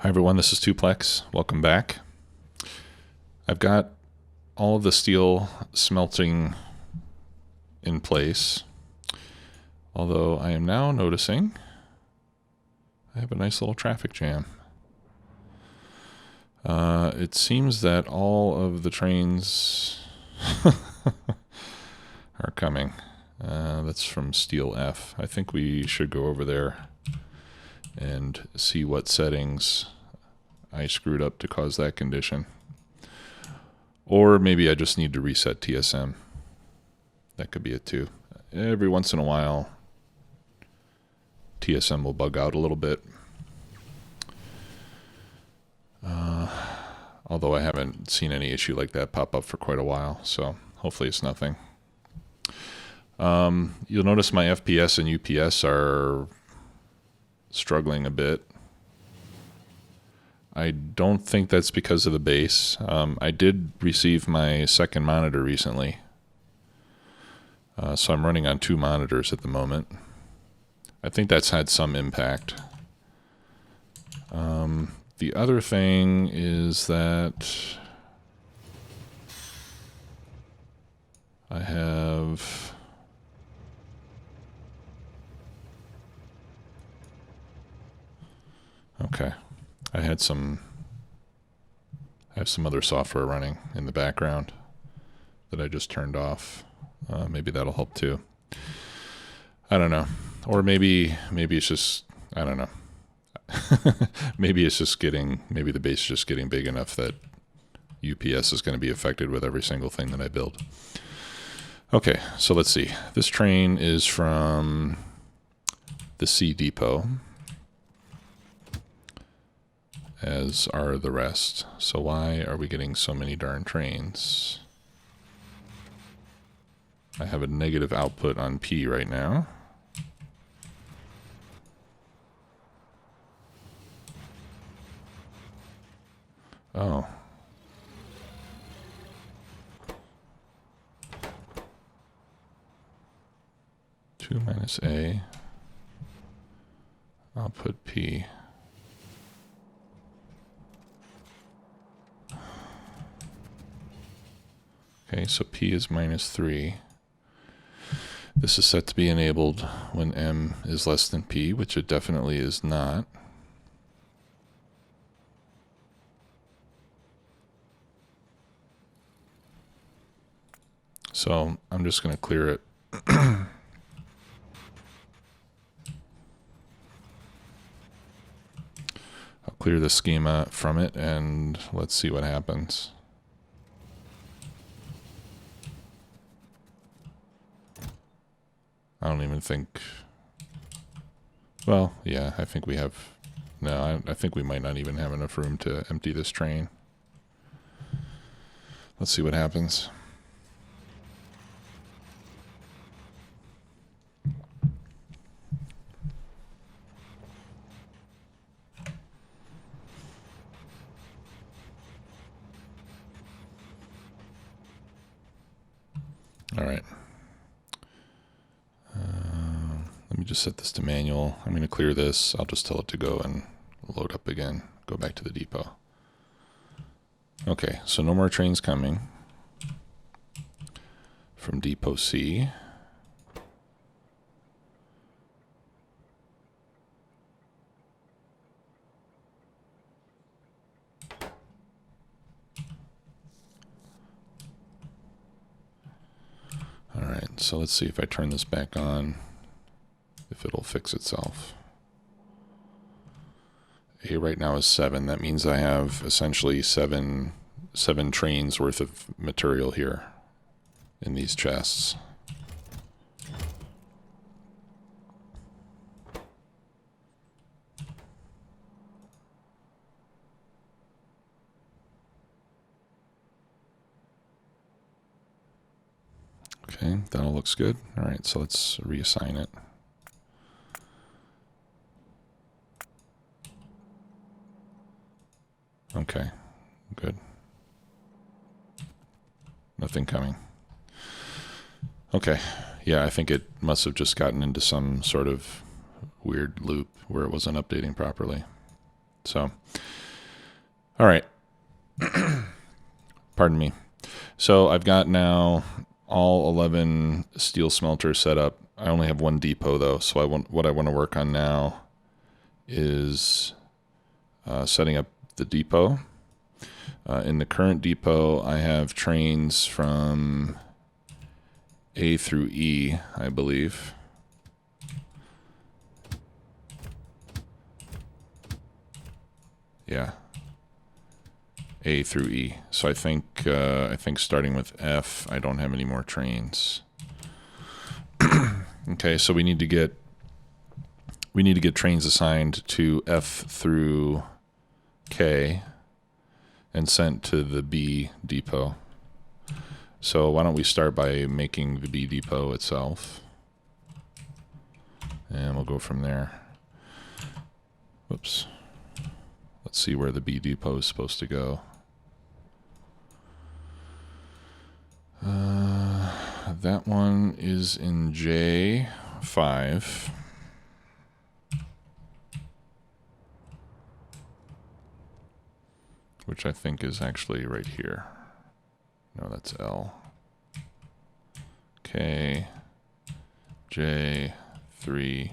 Hi everyone, this is Tuplex. Welcome back. I've got all of the steel smelting in place, although I am now noticing I have a nice little traffic jam. It seems that all of the trains are coming. That's from Steel F. I think we should go over there and see what settings I screwed up to cause that condition. Or maybe I just need to reset TSM. That could be it too. Every once in a while, TSM will bug out a little bit. Although I haven't seen any issue like that pop up for quite a while, so hopefully it's nothing. You'll notice my FPS and UPS are struggling a bit. I don't think that's because of the base. I did receive my second monitor recently, so I'm running on 2 monitors at the moment. I think that's had some impact. The other thing is that I have I have some other software running in the background that I just turned off. Maybe that'll help too. I don't know. Or maybe it's just, I don't know. Maybe it's just maybe the base is just getting big enough that UPS is going to be affected with every single thing that I build. Okay, so let's see. This train is from the C depot, as are the rest. So why are we getting so many darn trains? I have a negative output on P right now. Oh. Two minus A, output P. Okay, so P is -3. This is set to be enabled when M is less than P, which it definitely is not. So I'm just going to clear it. I'll clear the schema from it and let's see what happens. I don't even think, well, yeah, I think we have, no, I think we might not even have enough room to empty this train. Let's see what happens. All right. Let me just set this to manual. I'm going to clear this. I'll just tell it to go and load up again. Go back to the depot. Okay, so no more trains coming from Depot C. All right, so let's see if I turn this back on, if it'll fix itself. A right now is 7. That means I have essentially seven trains worth of material here in these chests. Okay, that all looks good. All right, so let's reassign it. Okay, good. Nothing coming. Okay, yeah, I think it must have just gotten into some sort of weird loop where it wasn't updating properly. So, all right. Pardon me. So I've got now all 11 steel smelters set up. I only have one depot though, so what I want to work on now is setting up the depot. In the current depot, I have trains from A through E, I believe. Yeah, A through E. So I think starting with F, I don't have any more trains. Okay, so we need to get trains assigned to F through K and sent to the B depot. So why don't we start by making the B depot itself, and we'll go from there. Whoops. Let's see where the B depot is supposed to go. That one is in J5. Which I think is actually right here. No, that's L. K, J, 3,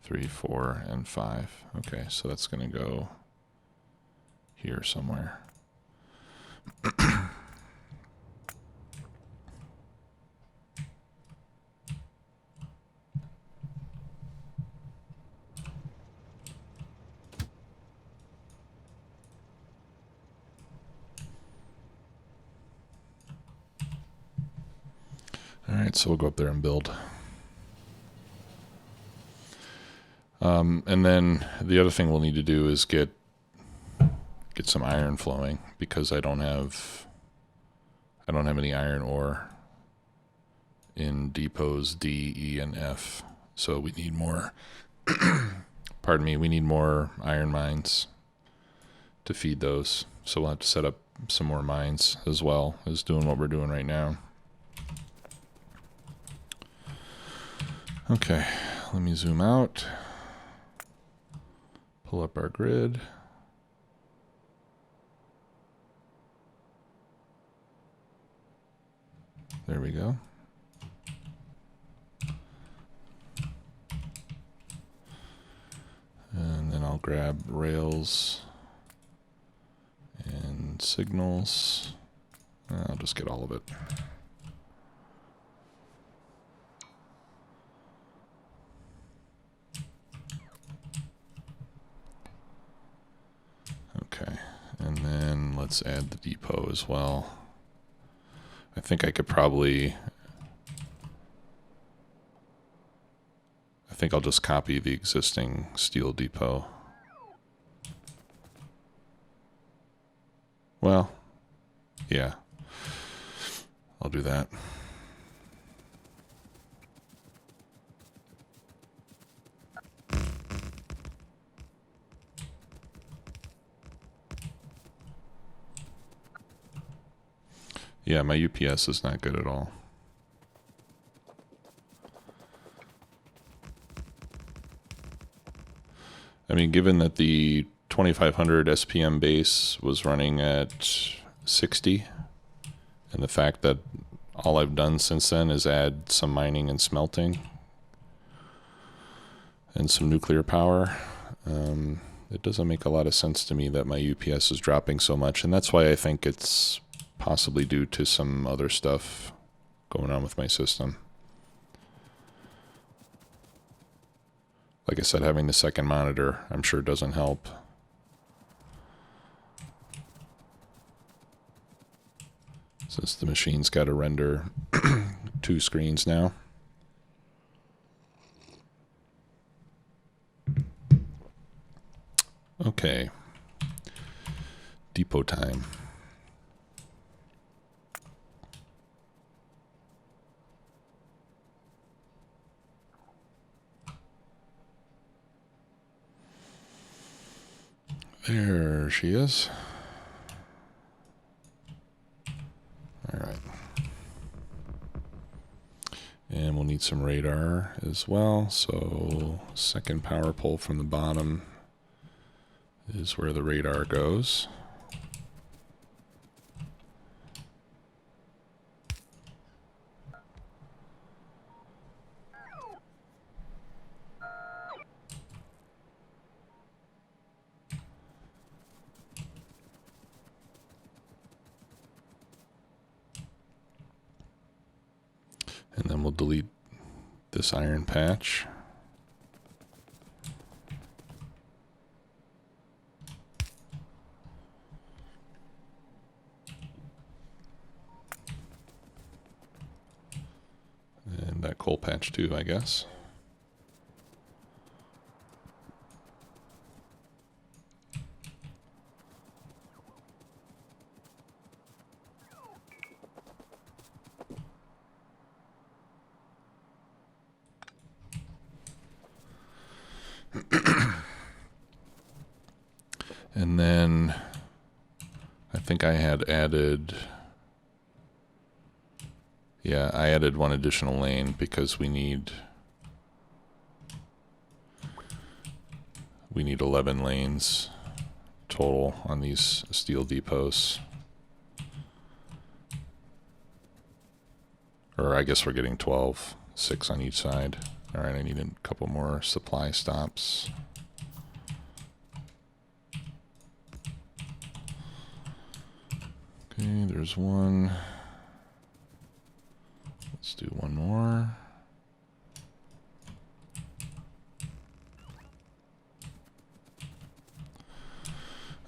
3, 4, and 5. Okay, so that's going to go here somewhere. All right, so we'll go up there and build. And then the other thing we'll need to do is get some iron flowing, because I don't have any iron ore in depots D, E, and F. So we need more. Pardon me. We need more iron mines to feed those. So we'll have to set up some more mines as well as doing what we're doing right now. Okay, let me zoom out, pull up our grid. There we go. And then I'll grab rails and signals. I'll just get all of it. Okay, and then let's add the depot as well. I think I could probably, I think I'll just copy the existing steel depot. Well, yeah, I'll do that. Yeah, my UPS is not good at all. I mean, given that the 2500 SPM base was running at 60, and the fact that all I've done since then is add some mining and smelting and some nuclear power, it doesn't make a lot of sense to me that my UPS is dropping so much, and that's why I think it's possibly due to some other stuff going on with my system. Like I said, having the second monitor, I'm sure doesn't help. Since the machine's got to render 2 screens now. Okay. Depot time. There she is. All right. And we'll we'll need some radar as well. So second power pole from the bottom is where the radar goes. And then we'll delete this iron patch. And that coal patch too, I guess. And then I think I had added, yeah, I added one additional lane because we need 11 lanes total on these steel depots. Or I guess we're getting 12, 6 on each side. All right, I need a couple more supply stops. Okay, there's one. Let's do one more.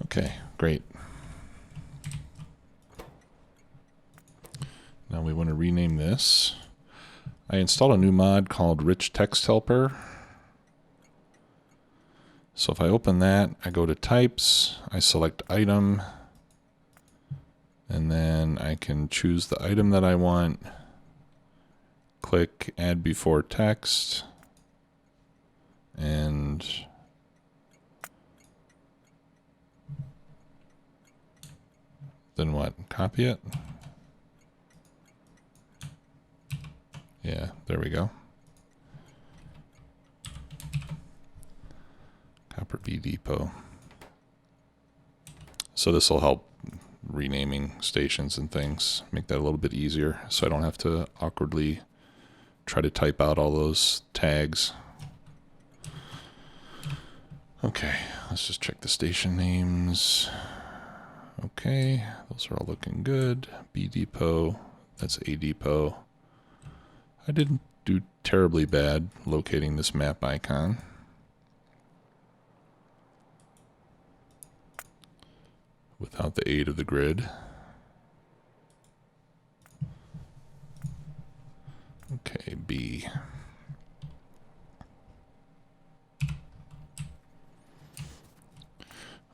Okay, great. Now we want to rename this. I installed a new mod called Rich Text Helper. So if I open that, I go to Types, I select Item, and then I can choose the item that I want, click Add Before Text, and then what? Copy it? Yeah, there we go. Copper B depot. So this will help renaming stations and things, make that a little bit easier so I don't have to awkwardly try to type out all those tags. Okay, let's just check the station names. Okay, those are all looking good. B depot, that's A depot. I didn't do terribly bad locating this map icon. Without the aid of the grid. Okay, B.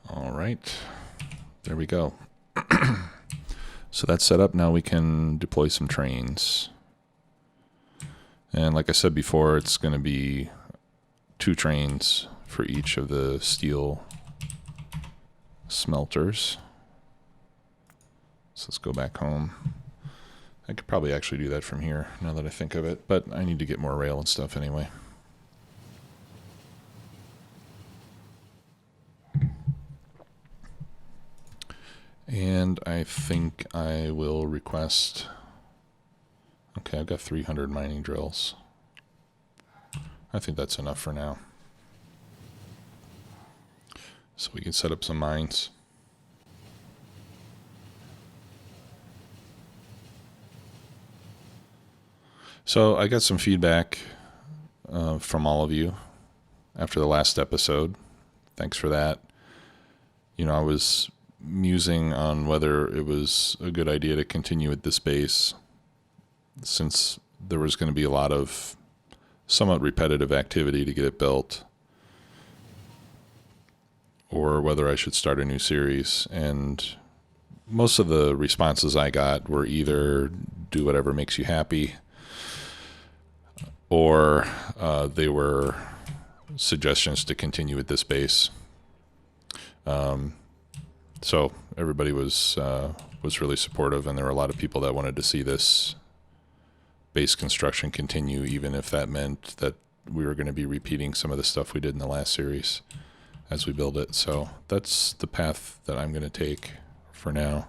All right, there we go. So that's set up. Now we can deploy some trains. And like I said before, it's going to be 2 trains for each of the steel smelters. So let's go back home. I could probably actually do that from here now that I think of it, but I need to get more rail and stuff anyway. And I think I will request, okay, I've got 300 mining drills. I think that's enough for now. So we can set up some mines. So I got some feedback from all of you after the last episode. Thanks for that. You know, I was musing on whether it was a good idea to continue at this base since there was going to be a lot of somewhat repetitive activity to get it built, or whether I should start a new series. And most of the responses I got were either do whatever makes you happy, or they were suggestions to continue at this base. So everybody was really supportive, and there were a lot of people that wanted to see this base construction continue, even if that meant that we were going to be repeating some of the stuff we did in the last series as we build it. So that's the path that I'm going to take for now.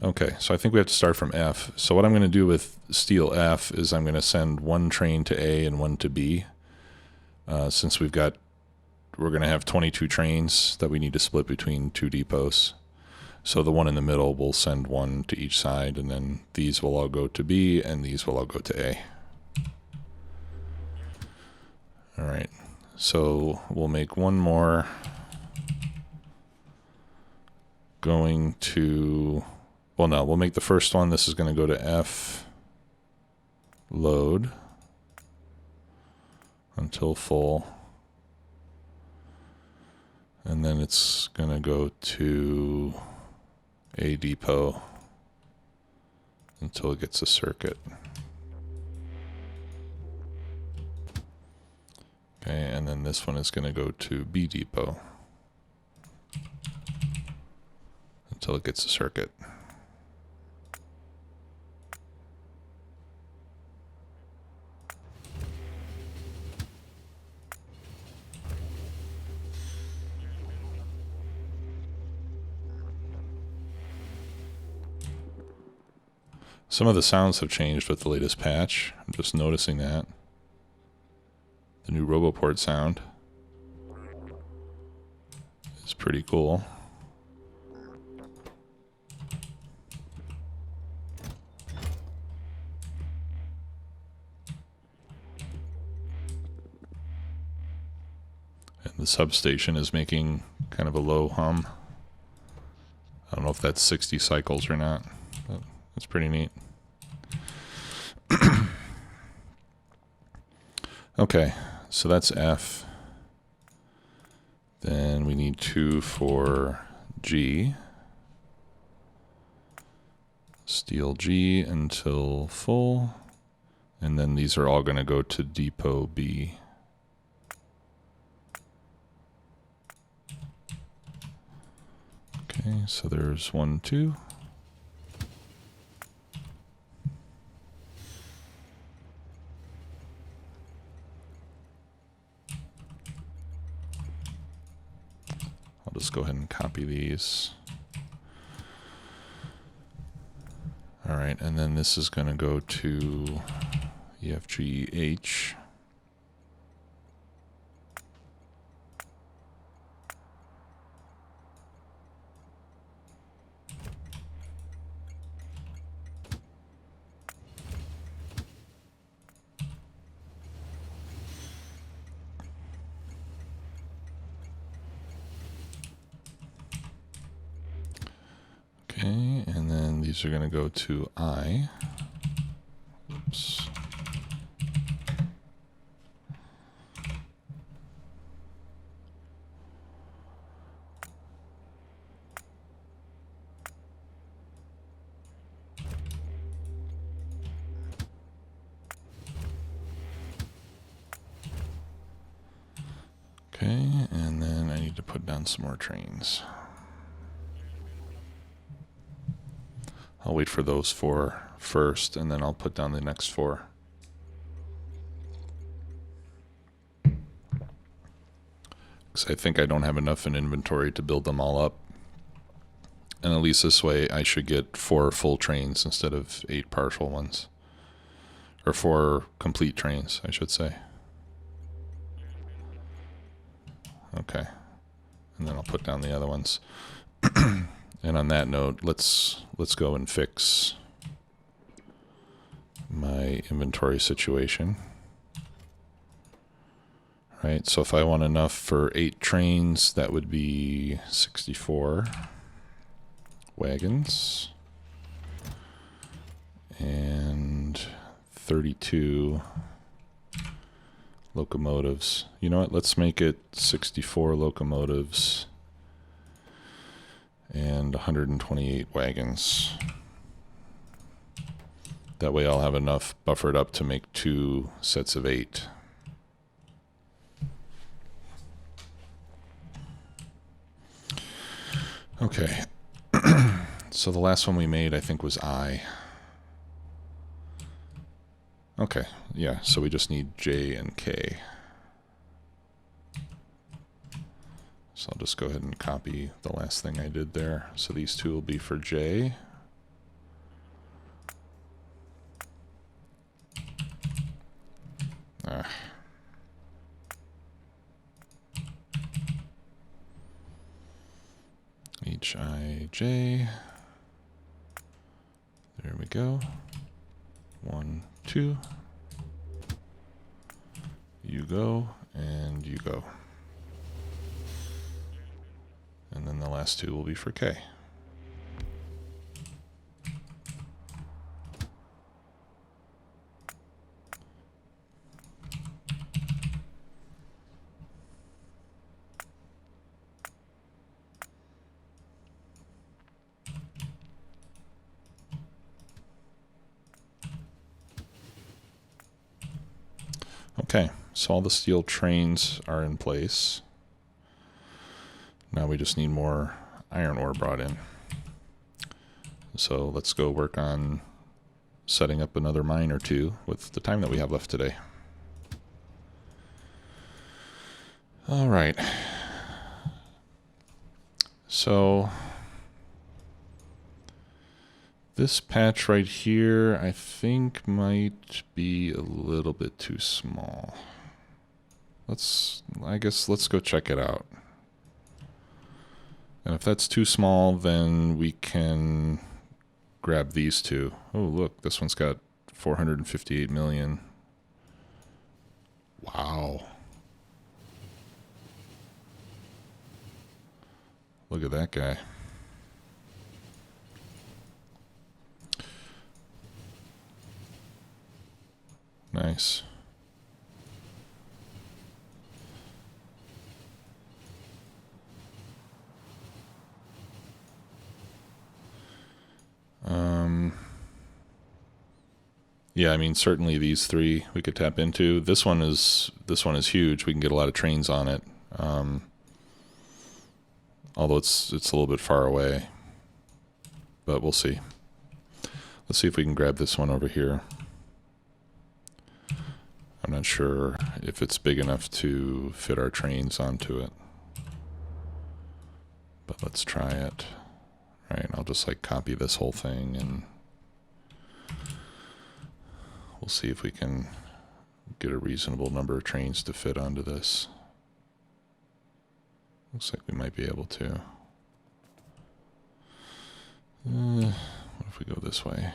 Okay, so I think we have to start from F. So what I'm going to do with steel F is I'm going to send one train to A and one to B. Since we're going to have 22 trains that we need to split between 2 depots. So the one in the middle will send one to each side, and then these will all go to B, and these will all go to A. All right, so we'll make one more going to, well, no, we'll make the first one. This is going to go to F load until full. And then it's going to go to A depot until it gets a circuit. Okay, and then this one is going to go to B depot until it gets a circuit. Some of the sounds have changed with the latest patch. I'm just noticing that. The new Roboport sound is pretty cool. And the substation is making kind of a low hum. I don't know if that's 60 cycles or not, but it's pretty neat. Okay, so that's F. Then we need 2 for G. Steel G until full. And then these are all going to go to depot B. Okay, so there's 1, 2. I'll just go ahead and copy these. All right, and then this is going to go to EFGH. Okay, and then these are going to go to I. Oops. Okay, and then I need to put down some more trains. I'll wait for those 4 first, and then I'll put down the next 4. Because I think I don't have enough in inventory to build them all up. And at least this way I should get 4 full trains instead of 8 partial ones. Or 4 complete trains, I should say. Okay. And then I'll put down the other ones. And on that note, let's go and fix my inventory situation. All right, so if I want enough for 8 trains, that would be 64 wagons and 32 locomotives. You know what? Let's make it 64 locomotives and 128 wagons. That way I'll have enough buffered up to make 2 sets of 8. Okay. So the last one we made, I think, was I. Okay, yeah, so we just need J and K. So I'll just go ahead and copy the last thing I did there. So these two will be for J. H-I-J. There we go. 1, 2. You go, and you go. And then the last two will be for K. Okay, so all the steel trains are in place. Now we just need more iron ore brought in. So let's go work on setting up another mine or two with the time that we have left today. All right. So this patch right here, I think might be a little bit too small. I guess let's go check it out. And if that's too small, then we can grab these two. Oh, look, this one's got 458 million. Wow. Look at that guy. Nice. Yeah, I mean, certainly these three we could tap into. This one is huge. We can get a lot of trains on it. Although it's a little bit far away, but we'll see. Let's see if we can grab this one over here. I'm not sure if it's big enough to fit our trains onto it, but let's try it. All right, I'll just like copy this whole thing and we'll see if we can get a reasonable number of trains to fit onto this. Looks like we might be able to. What if we go this way?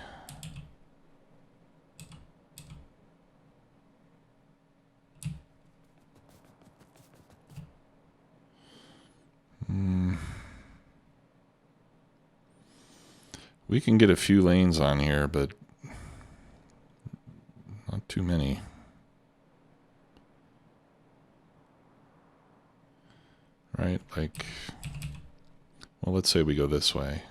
We can get a few lanes on here, but not too many. Right, like, well, let's say we go this way.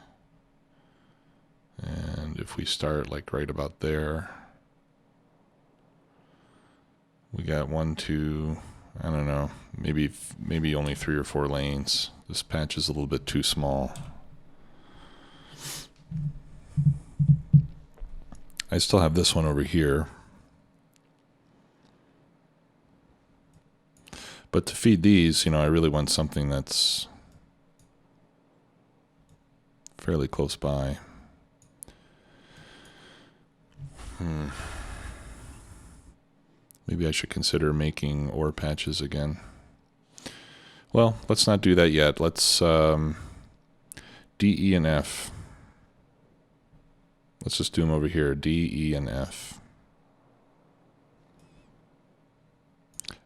And if we start like right about there, we got 1, 2, I don't know, maybe only 3 or 4 lanes. This patch is a little bit too small. I still have this one over here. But to feed these, you know, I really want something that's fairly close by. Maybe I should consider making ore patches again. Well, let's not do that yet. Let's D, E, and F. Let's just do them over here, D, E, and F.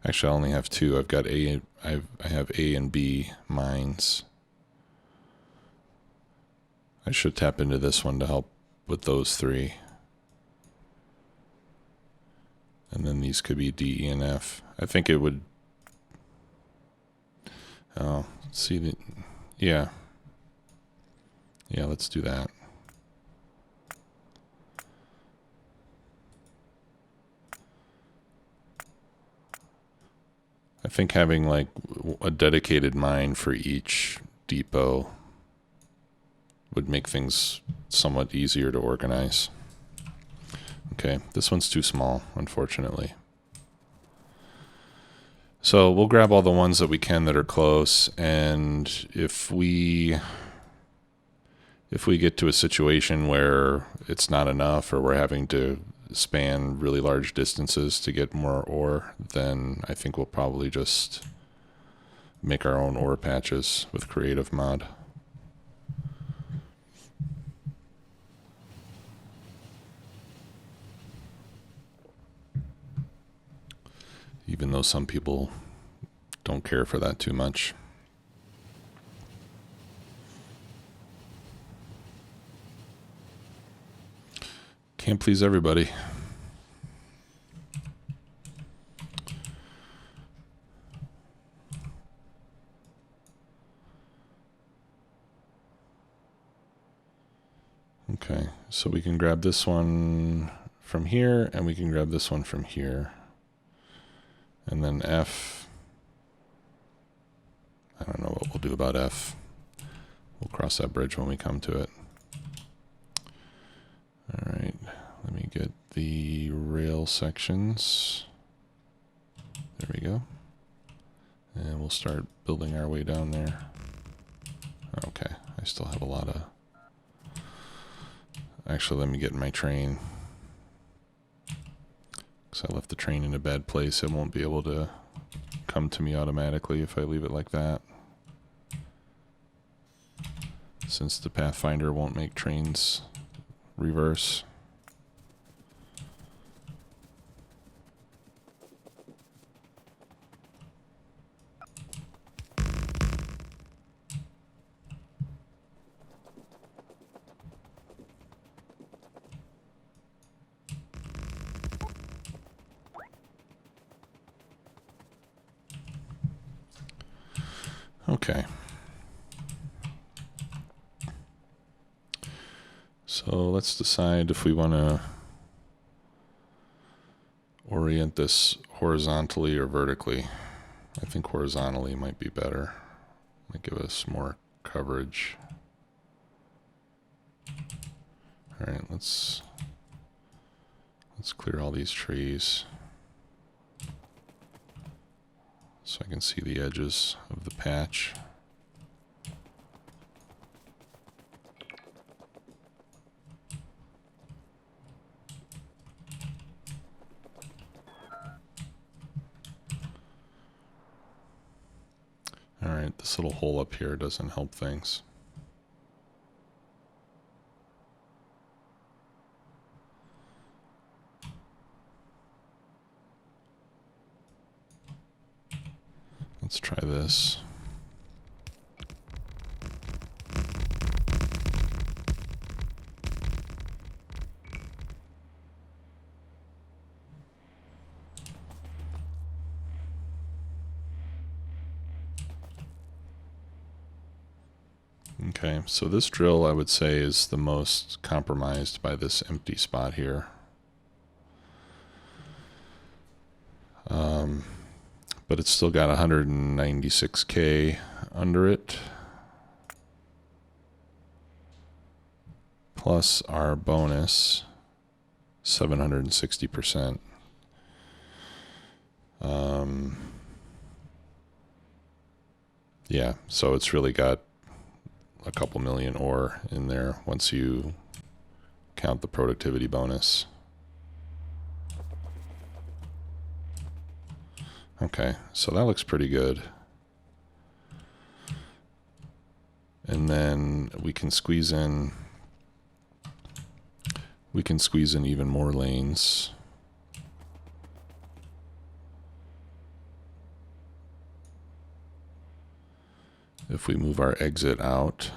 Actually, I only have 2. I've got I have A and B mines. I should tap into this one to help with those 3. And then these could be D, E, and F. I think it would... Oh, see the... Yeah. Yeah, let's do that. I think having like a dedicated mine for each depot would make things somewhat easier to organize. Okay, this one's too small, unfortunately. So we'll grab all the ones that we can that are close, and if we get to a situation where it's not enough or we're having to span really large distances to get more ore, then I think we'll probably just make our own ore patches with Creative Mod. Even though some people don't care for that too much. Can't please everybody. Okay, so we can grab this one from here, and we can grab this one from here. And then F, I don't know what we'll do about F. We'll cross that bridge when we come to it. All right, let me get the rail sections. There we go. And we'll start building our way down there. Okay, I still have a lot of... Actually, let me get in my train. Because I left the train in a bad place. It won't be able to come to me automatically if I leave it like that. Since the Pathfinder won't make trains reverse. Okay. So let's decide if we want to orient this horizontally or vertically. I think horizontally might be better. Might give us more coverage. All right, let's clear all these trees so I can see the edges of the patch. All right, this little hole up here doesn't help things. Let's try this. Okay, so this drill I would say is the most compromised by this empty spot here. But it's still got 196K under it. Plus our bonus, 760%. Yeah, so it's really got a couple million ore in there once you count the productivity bonus. Okay, so that looks pretty good. And then we can squeeze in even more lanes. If we move our exit out.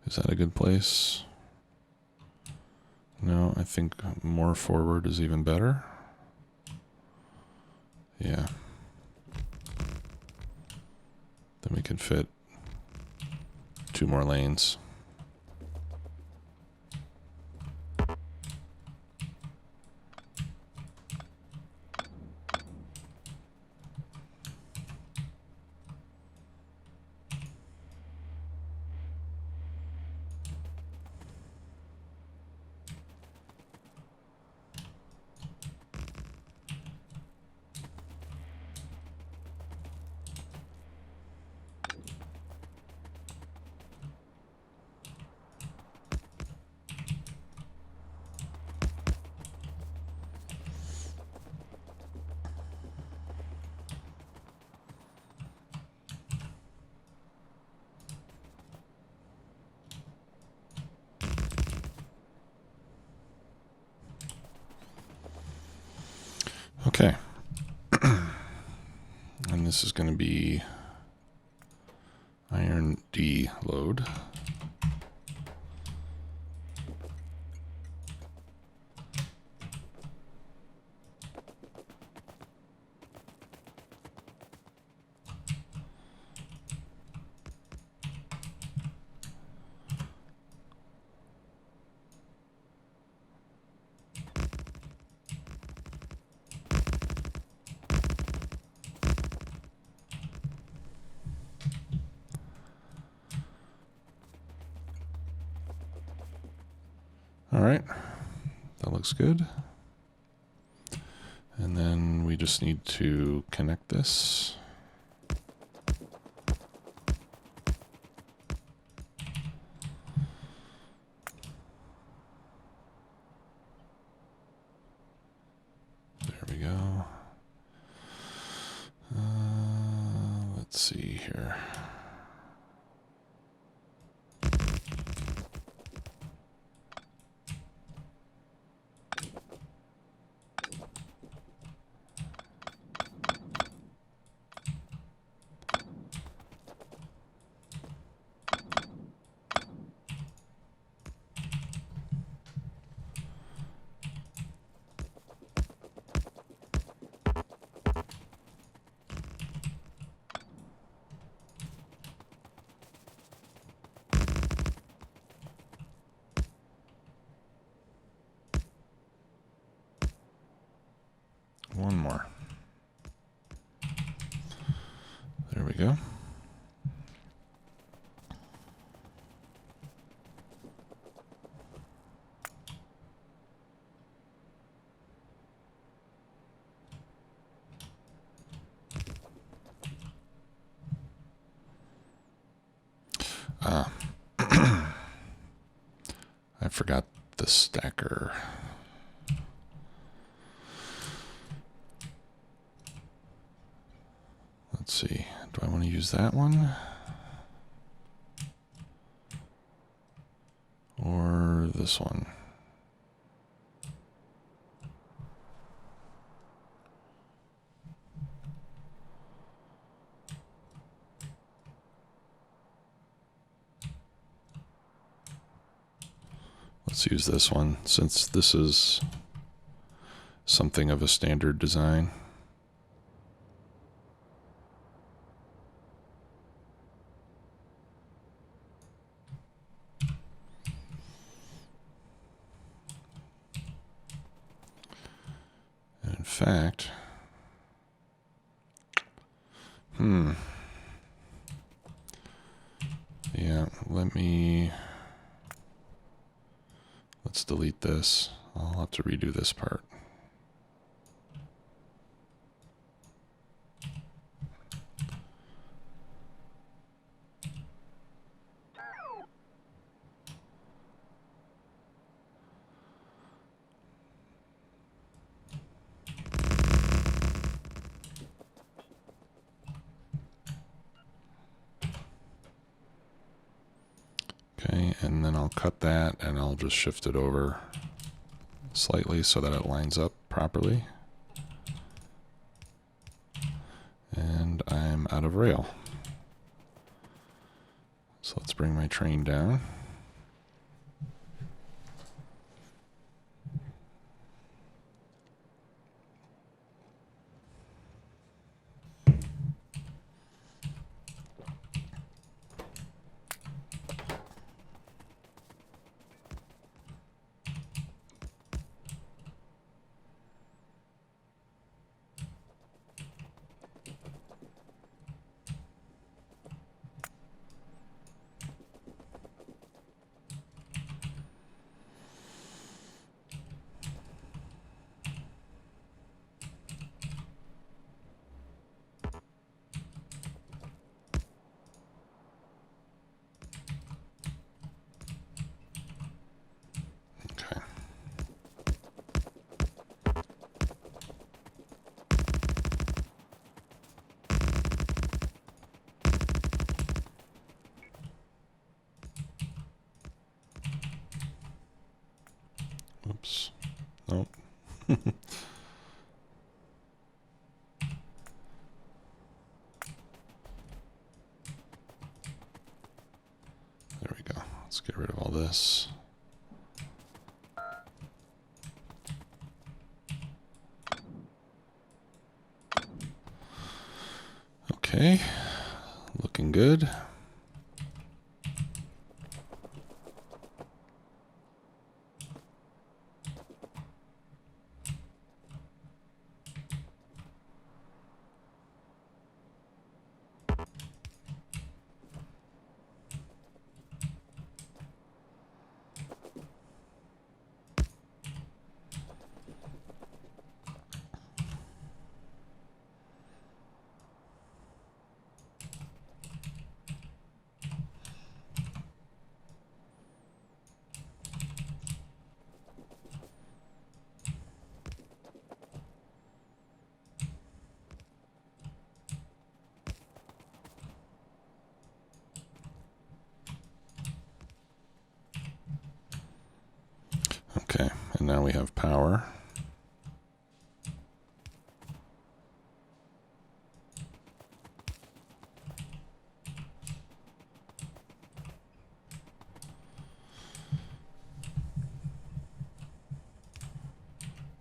Is that a good place? I think more forward is even better. Yeah. Then we can fit 2 more lanes. Okay. And this is going to be iron D load. All right, that looks good. And then we just need to connect this. There we go. Let's see here. One more. There we go. I forgot the stacker. Let's see. Do I want to use that one? Or this one? Let's use this one since this is something of a standard design. And in fact, yeah, let's delete this. I'll have to redo this part. Okay, and then I'll cut that and I'll just shift it over slightly so that it lines up properly. And I'm out of rail. So let's bring my train down. this. Okay, looking good. Okay, and now we have power.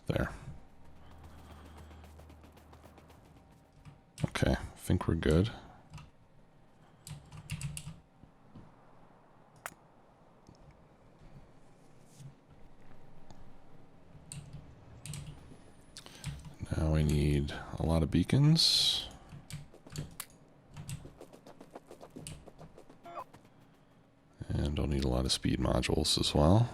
There. Okay, I think we're good. Now I need a lot of beacons. And I'll need a lot of speed modules as well.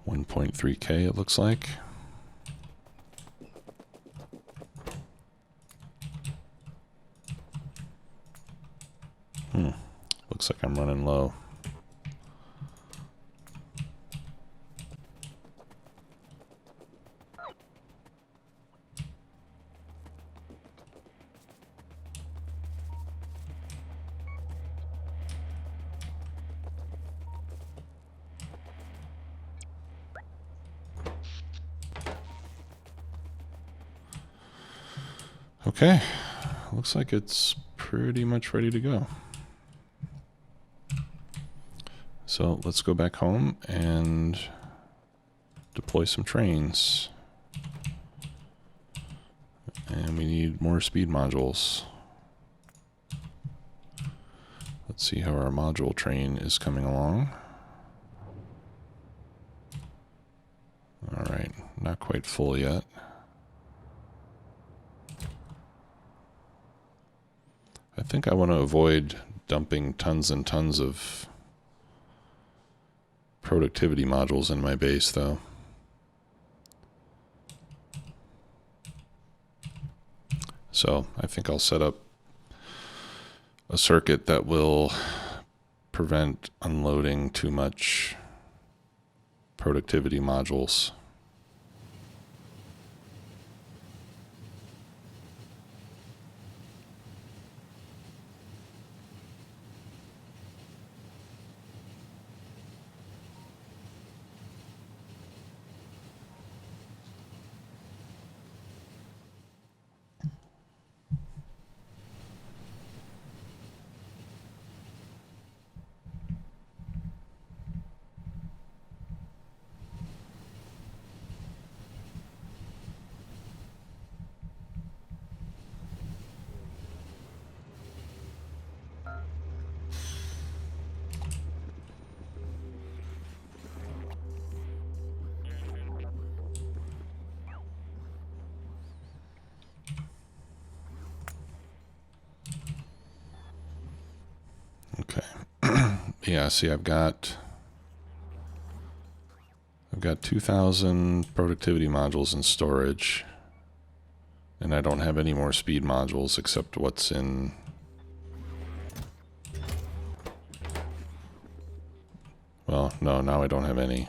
$1.3K it looks like. Looks like I'm running low. Okay, looks like it's pretty much ready to go. So let's go back home and deploy some trains. And we need more speed modules. Let's see how our module train is coming along. All right, not quite full yet. I think I want to avoid dumping tons and tons of productivity modules in my base, though. So I think I'll set up a circuit that will prevent unloading too much productivity modules. Yeah, see, I've got 2,000 productivity modules in storage, and I don't have any more speed modules except what's in. Well, no, now I don't have any.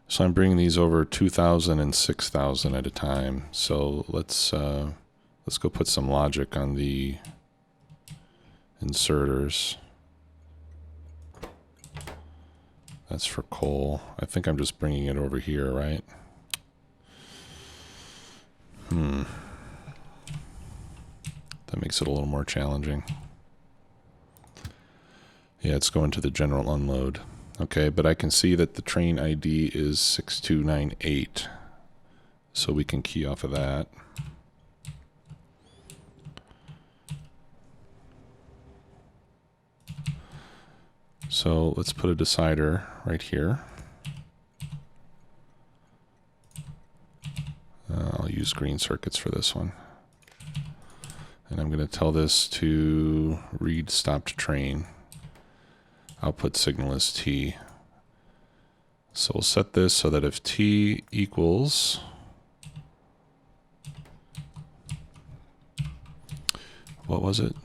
So I'm bringing these over 2,000 and 6,000 at a time. So let's Let's go put some logic on the inserters. That's for QoL. I think I'm just bringing it over here, right? That makes it a little more challenging. Yeah, it's going to the general unload. Okay, but I can see that the train ID is 6298. So we can key off of that. So let's put a decider right here. I'll use green circuits for this one. And I'm going to tell this to read stopped train. Output signal is T. So we'll set this so that if T equals what was it?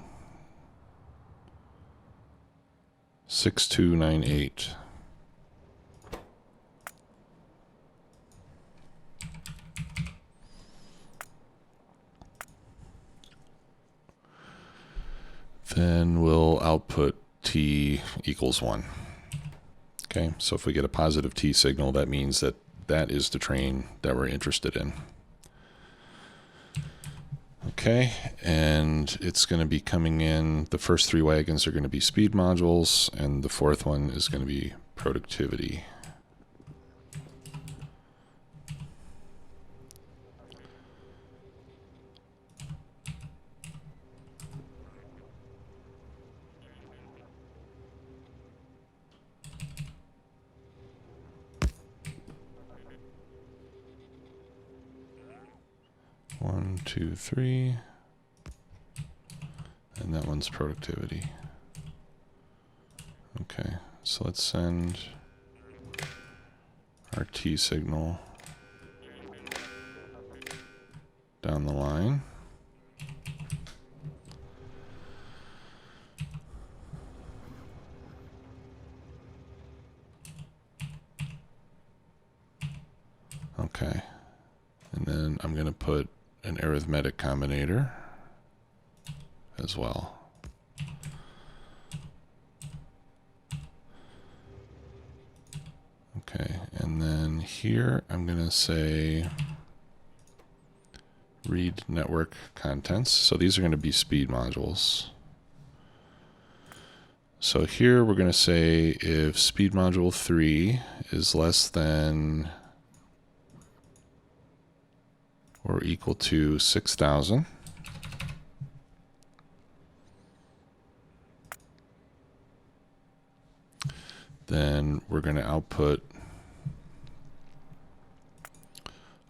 6298. Then we'll output T equals 1. Okay, so if we get a positive T signal, that means that that is the train that we're interested in. Okay, and it's going to be coming in, the first 3 wagons are going to be speed modules, and the 4th one is going to be productivity. One, two, three, and that one's productivity. Okay, so let's send our T signal down the line. Okay, and then I'm going to put an arithmetic combinator as well. Okay, and then here I'm going to say read network contents. So these are going to be speed modules. So here we're going to say if speed module 3 is less than or equal to 6,000, then we're going to output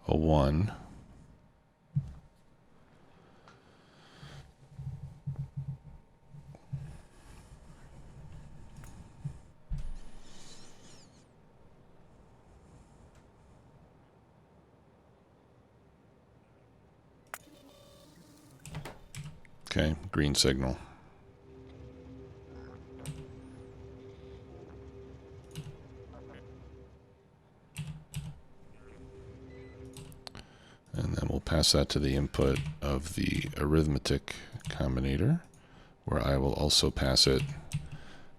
a 1. Okay, green signal. And then we'll pass that to the input of the arithmetic combinator, where I will also pass it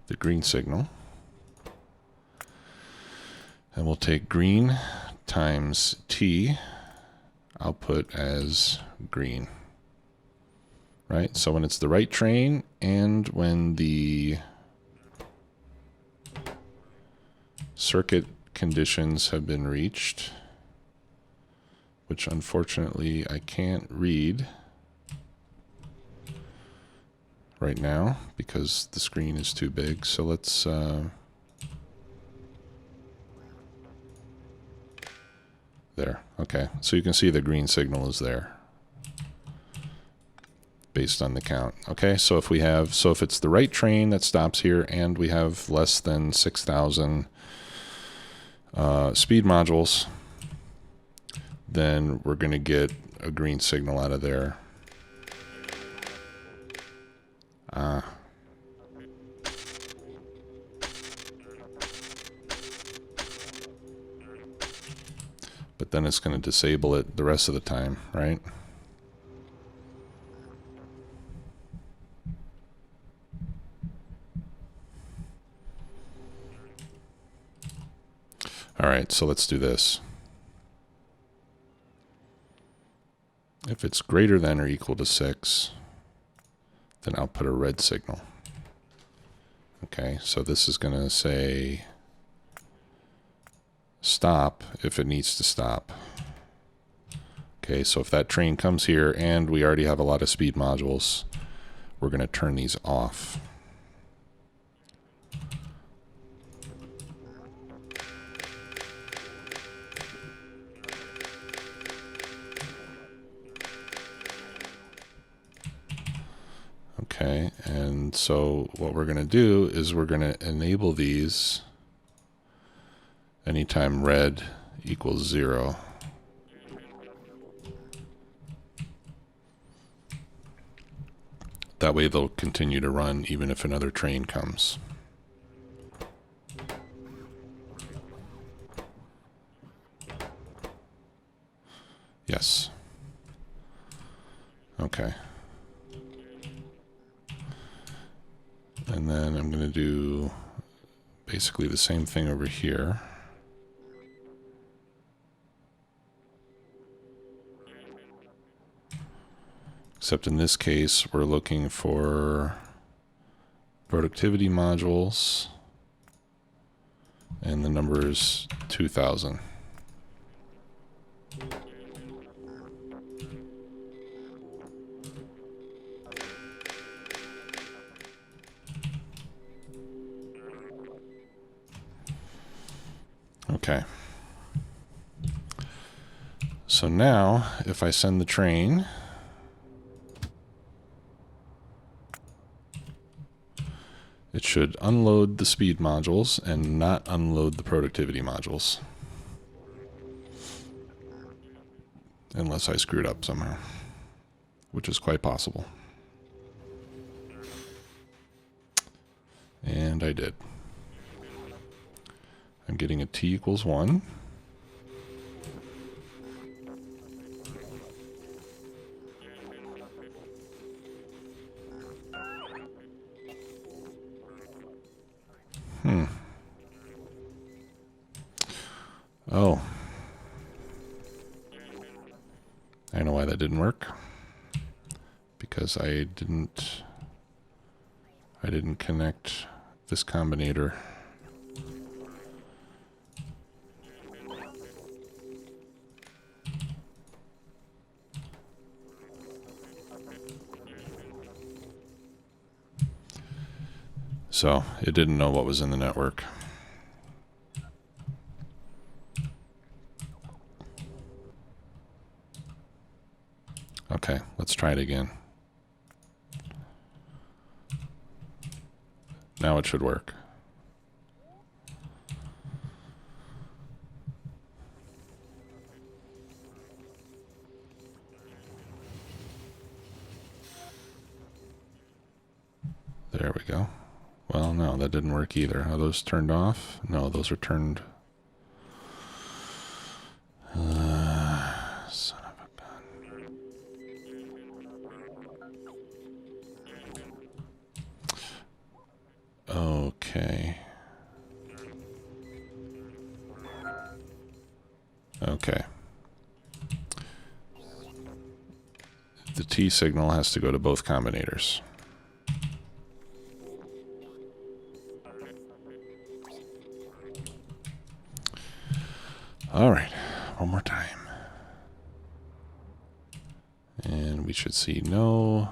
the green signal. And we'll take green times T, output as green. Right? So when it's the right train and when the circuit conditions have been reached, which unfortunately I can't read right now because the screen is too big. So let's there. Okay, so you can see the green signal is there based on the count. Okay, so if we have, so if it's the right train that stops here and we have less than 6,000 speed modules, then we're going to get a green signal out of there. But then it's going to disable it the rest of the time, right? All right, so let's do this. If it's greater than or equal to 6, then I'll put a red signal. Okay, so this is going to say stop if it needs to stop. Okay, so if that train comes here and we already have a lot of speed modules, we're going to turn these off. Okay, and so what we're going to do is we're going to enable these anytime red equals 0. That way they'll continue to run even if another train comes. Yes. Okay. And then I'm going to do basically the same thing over here. Except in this case, we're looking for productivity modules, and the number is 2000. Okay. So now, if I send the train, it should unload the speed modules and not unload the productivity modules. Unless I screwed up somehow, which is quite possible. And I did. I'm getting a t equals 1. Oh. I know why that didn't work. Because I didn't connect this combinator. So it didn't know what was in the network. Okay, let's try it again. Now it should work. There we go. Well, no, that didn't work either. Are those turned off? No, those are turned. Son of a gun. Okay. Okay. The T signal has to go to both combinators. All right, one more time. And we should see no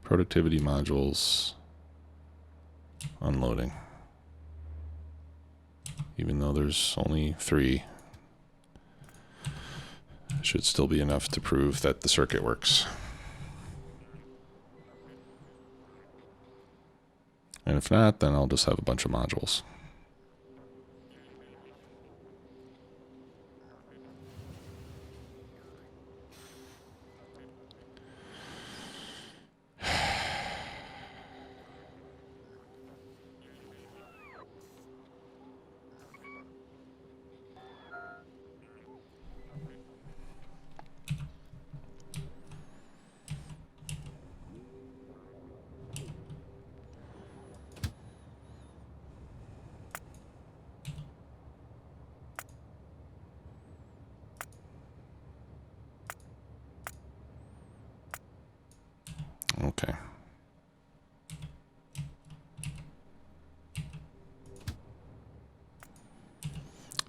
productivity modules unloading. Even though there's only 3, should still be enough to prove that the circuit works. And if not, then I'll just have a bunch of modules.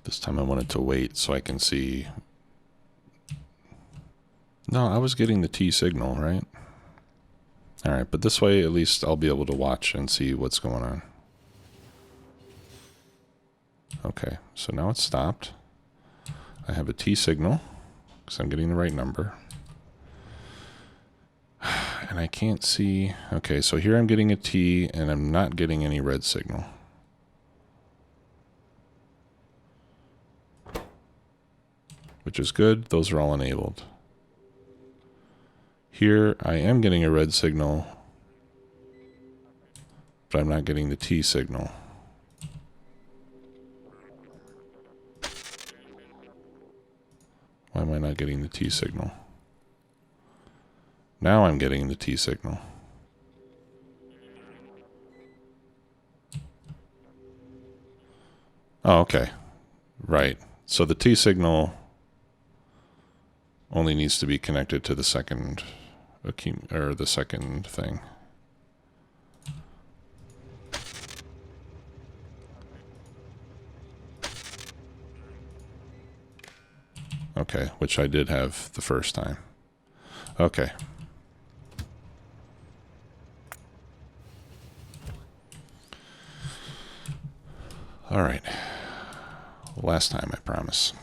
This time I wanted to wait so I can see. No, I was getting the T signal, right? All right, but this way at least I'll be able to watch and see what's going on. Okay, so now it's stopped. I have a T signal because I'm getting the right number. And I can't see. Okay, so here I'm getting a T and I'm not getting any red signal. Which is good. Those are all enabled. Here I am getting a red signal, but I'm not getting the T signal. Why am I not getting the T signal? Now I'm getting the T signal. Oh, okay. Right. So the T signal only needs to be connected to the second or the second thing. Okay, which I did have the first time. Okay. All right. Last time, I promise.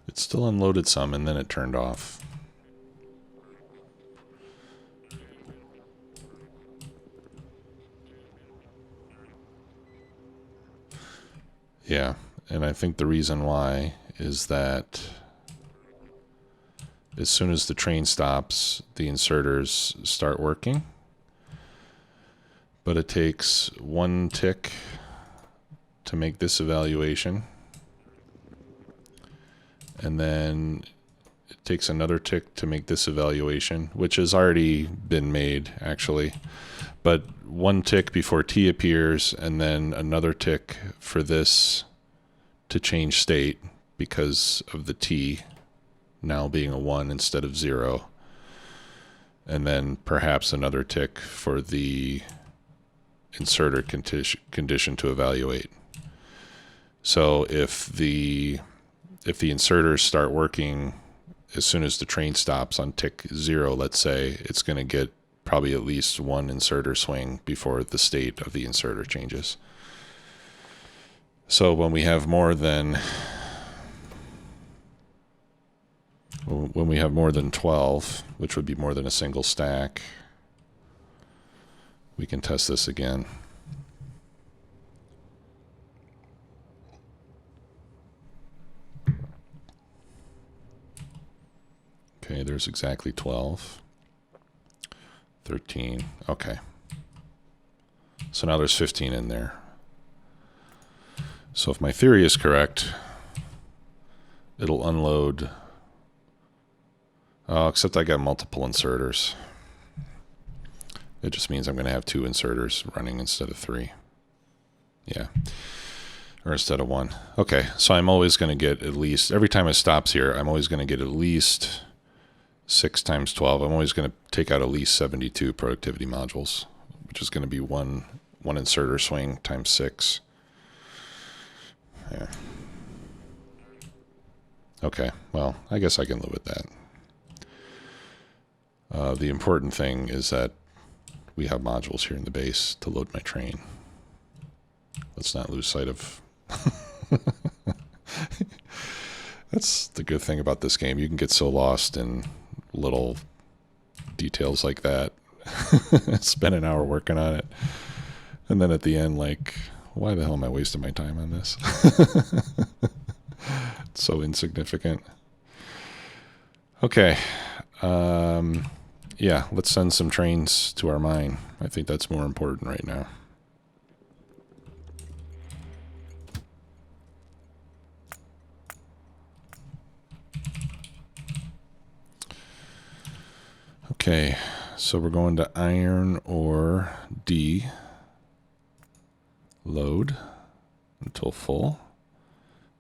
It still unloaded some and then it turned off. Yeah, and I think the reason why is that as soon as the train stops, the inserters start working. But it takes one tick to make this evaluation. And then it takes another tick to make this evaluation, which has already been made, actually. But one tick before T appears, and then another tick for this to change state because of the T now being a 1 instead of 0. And then perhaps another tick for the inserter condition to evaluate. So if the inserters start working as soon as the train stops on tick 0, let's say, it's going to get probably at least one inserter swing before the state of the inserter changes. So when we have more than 12, which would be more than a single stack, we can test this again. Okay, there's exactly 12. 13. Okay. So now there's 15 in there. So if my theory is correct, it'll unload. Oh, except I got multiple inserters. It just means I'm going to have 2 inserters running instead of 3. Yeah. Or instead of 1. Okay, so I'm always going to get at least, every time it stops here, I'm always going to get at least 6 times 12. I'm always going to take out at least 72 productivity modules, which is going to be one inserter swing times 6. Yeah. Okay, well, I guess I can live with that. The important thing is that we have modules here in the base to load my train. Let's not lose sight of... That's the good thing about this game. You can get so lost in little details like that. Spend an hour working on it. And then at the end, like, why the hell am I wasting my time on this? It's so insignificant. Okay. yeah, let's send some trains to our mine. I think that's more important right now. Okay, so we're going to iron ore D, load until full,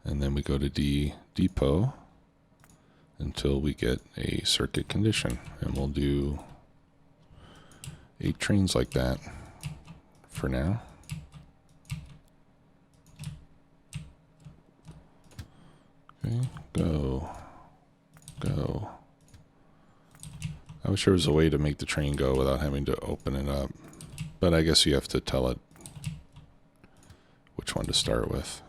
and then we go to D depot until we get a circuit condition, and we'll do 8 trains like that for now. Okay, go. I wish there was a way to make the train go without having to open it up, but I guess you have to tell it which one to start with.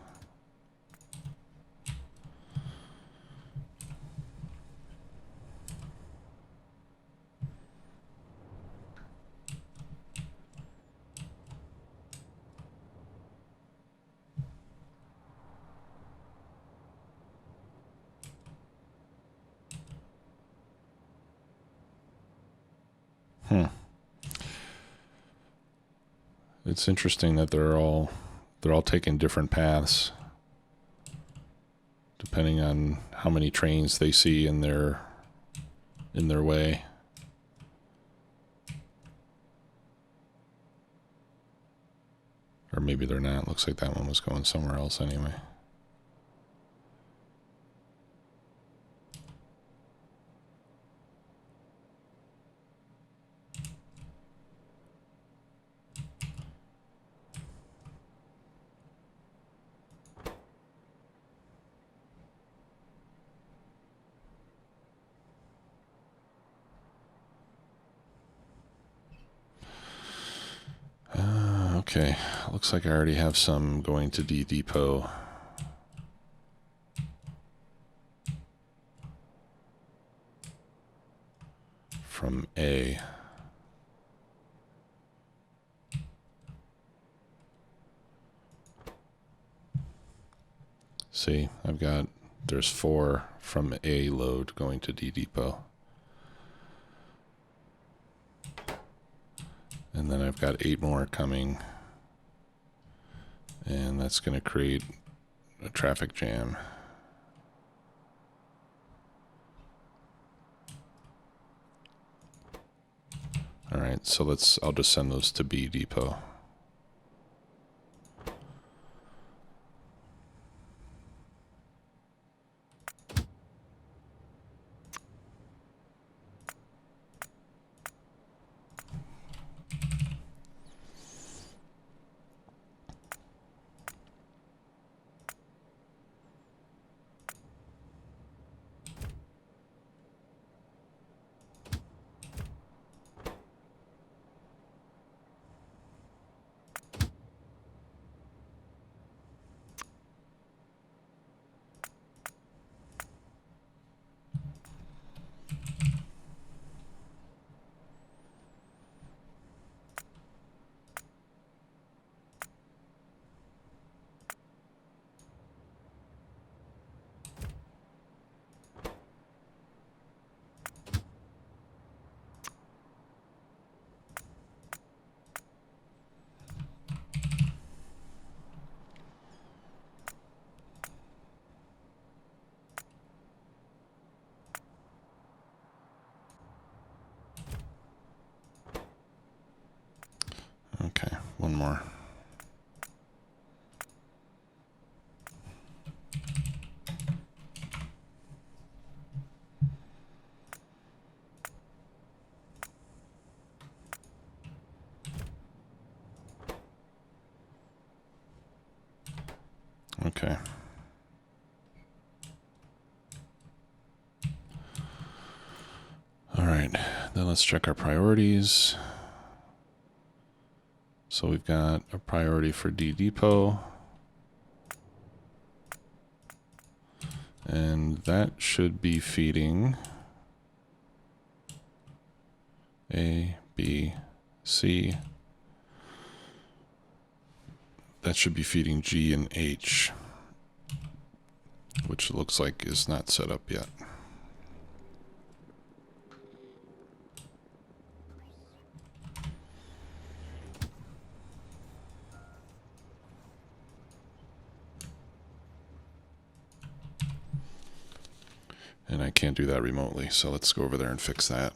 It's interesting that they're all taking different paths depending on how many trains they see in their way. Or maybe they're not. Looks like that one was going somewhere else anyway. Okay, looks like I already have some going to D depot. From A. See, there's 4 from A load going to D depot. And then I've got 8 more coming. And that's going to create a traffic jam. All right, so I'll just send those to B depot. Okay, one more. Okay. All right, then let's check our priorities. So we've got a priority for D depot. And that should be feeding A, B, C. That should be feeding G and H, which looks like is not set up yet. I can't do that remotely, so let's go over there and fix that.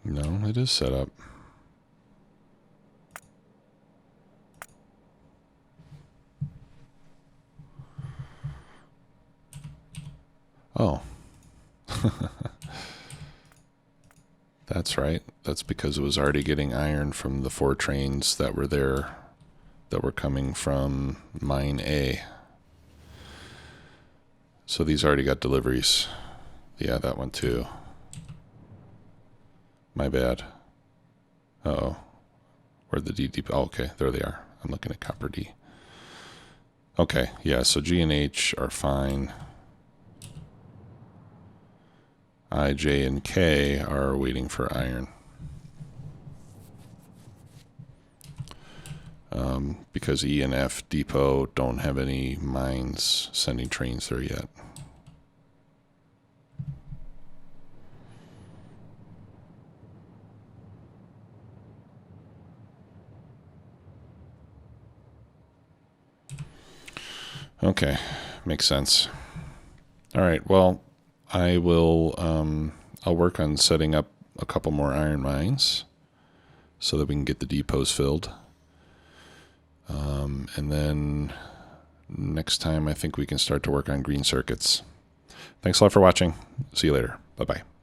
No, it is set up. Oh. That's right. That's because it was already getting iron from the 4 trains that were there that were coming from mine A. So these already got deliveries. Yeah, that one too. My bad. Uh-oh. Where'd the D? Oh, okay, there they are. I'm looking at copper D. Okay, yeah, so G and H are fine. I, J, and K are waiting for iron. Because E and F depot don't have any mines sending trains there yet. Okay, makes sense. All right, well, I will, I'll work on setting up a couple more iron mines so that we can get the depots filled. And then next time I think we can start to work on green circuits. Thanks a lot for watching. See you later. Bye-bye.